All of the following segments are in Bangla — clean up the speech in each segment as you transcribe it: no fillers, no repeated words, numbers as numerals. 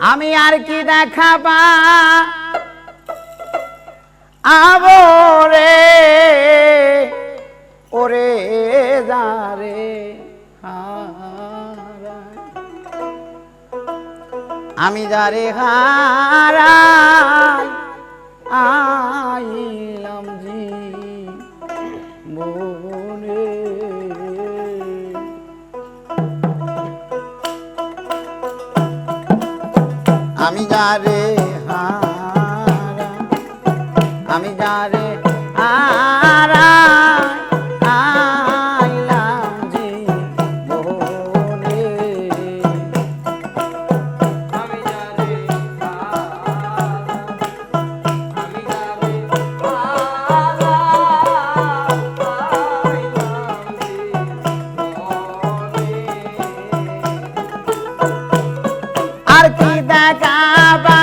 আমি আর কি দেখাবা আবরে ওরে যারে আমি যারে হারাই আইলাম জীবনে আমি যারে হারাই আমি যারে হারাই আইলাম জীবনে আমি যারে আর কি দেখাবা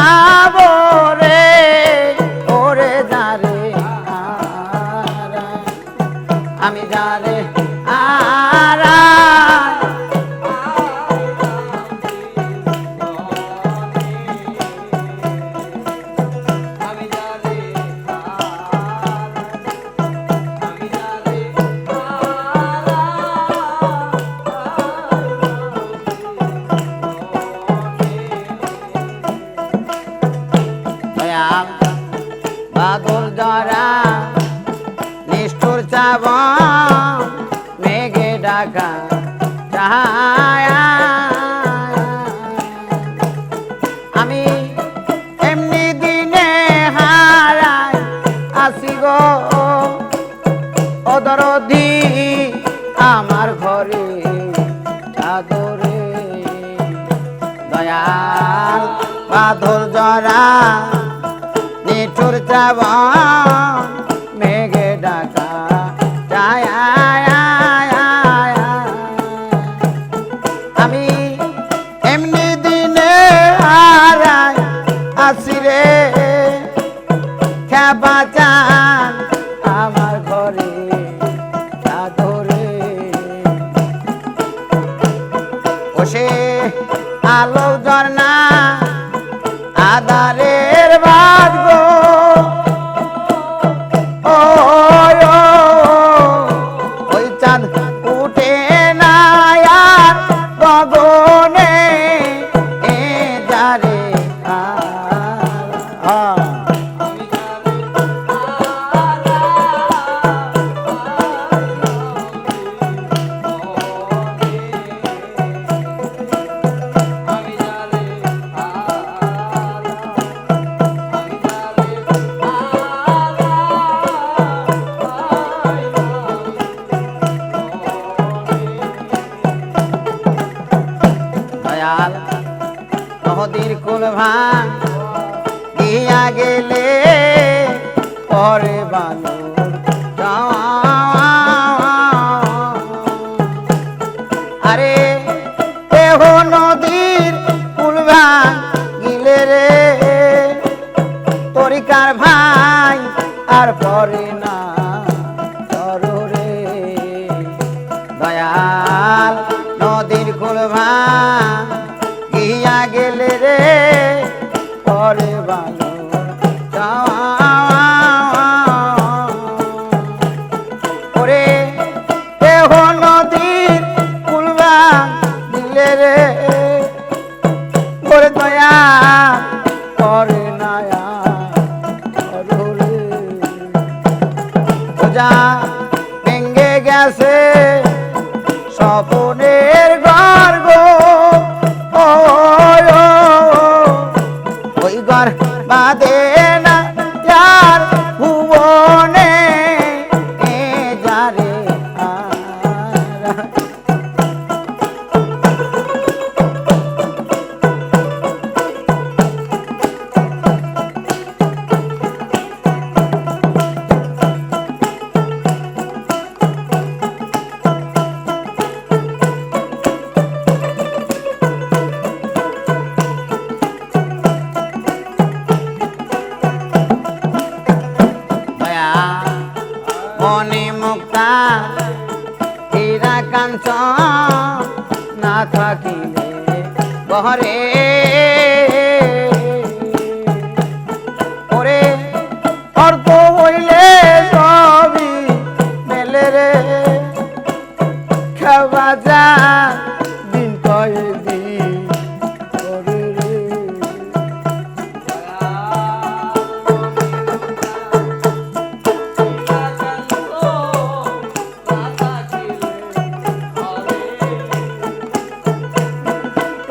আবরে ওরে যারে আমি যারে বাদল জরা নিষ্ঠুর চাব মেঘে ডাকা চাহায়া আমি এমনি দিনে হারাই আসি গো অদরদি আমার ঘরে চাদরে দয়াল বাদল জরা নিঠুর চাবন মেঘে ডাকা ছায়া আমি এমনি দিনে হারাই আসি রে খেপা চান আমার ঘরে চাদরে বসে আলো ঝর্ণা আদারের বাদ ওই চাঁদ উঠে না আর গগনে যারে নদীর কুল ভাঙ দিয়া গেলে পরে বালুর আরে দেহ নদীর কুল ভাঙ গিলে রে তরিকার ভাই আর পরে না রে দয়াল নদীর কুল ভাঙ গিয়া গেলে রে পরে ভালো ওরে দেহ নদীর কুলবা দিলে রে ওরে দয়া করে নায়া পূজা ভেঙ্গে গেছে স্বপনের গর্ব ওই ঘর বাদে না যার ভুবনে যারে মনে মুক্তা হীরা কাঞ্চন না থাকিলে করে ওরে অর্থ হইলে সবই মেলে রে খাওয়া যা দিন কয়েকদিন করে রে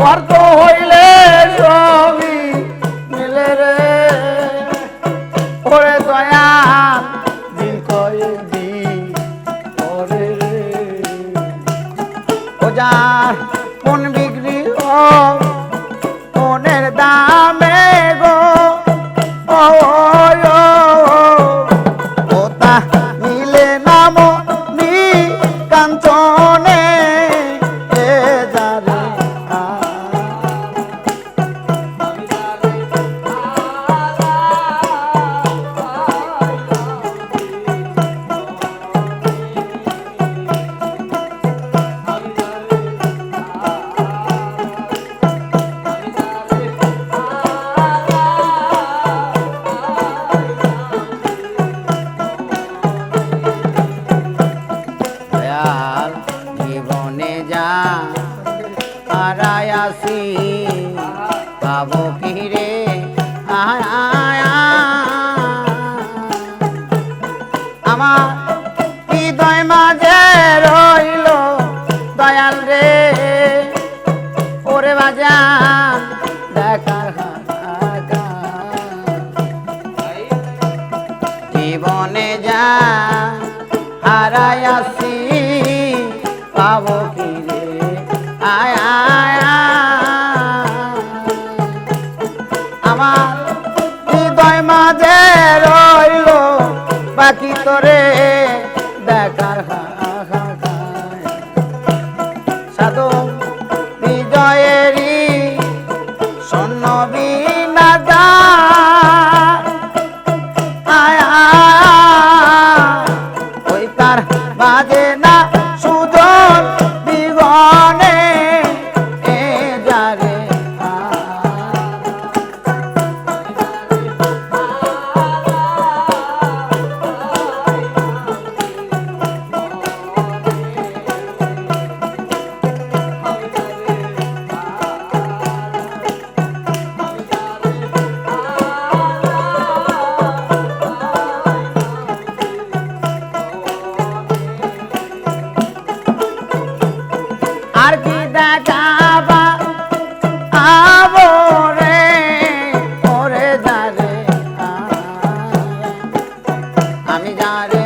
অর্থ হইলে সবই মিলে রে ওরে দয়া দিন কয়েকদিন করে রে ও যার মন বিক্রি হোক মনের দামে গো ও ও তা মিলে নাম নি কাঞ্চনে এ যারে দয়াল জীবনে যা হারায়াসি পাবো কি রে আমার হৃদয় মাঝে রইল দয়াল রে ওরে বাজান দেখার জীবনে যা হারায়াসি পাবো কি রে আয় আয় আমার হৃদয় মাঝে রইল বাকি তোরে দেখার সাধু বিজয়েরই স্বর্ণ বিনা যা ওই তার বাজে না সুজন বিগনে এ যারে আর কি দেখাবা আবো রে ওরে যারে আমি যারে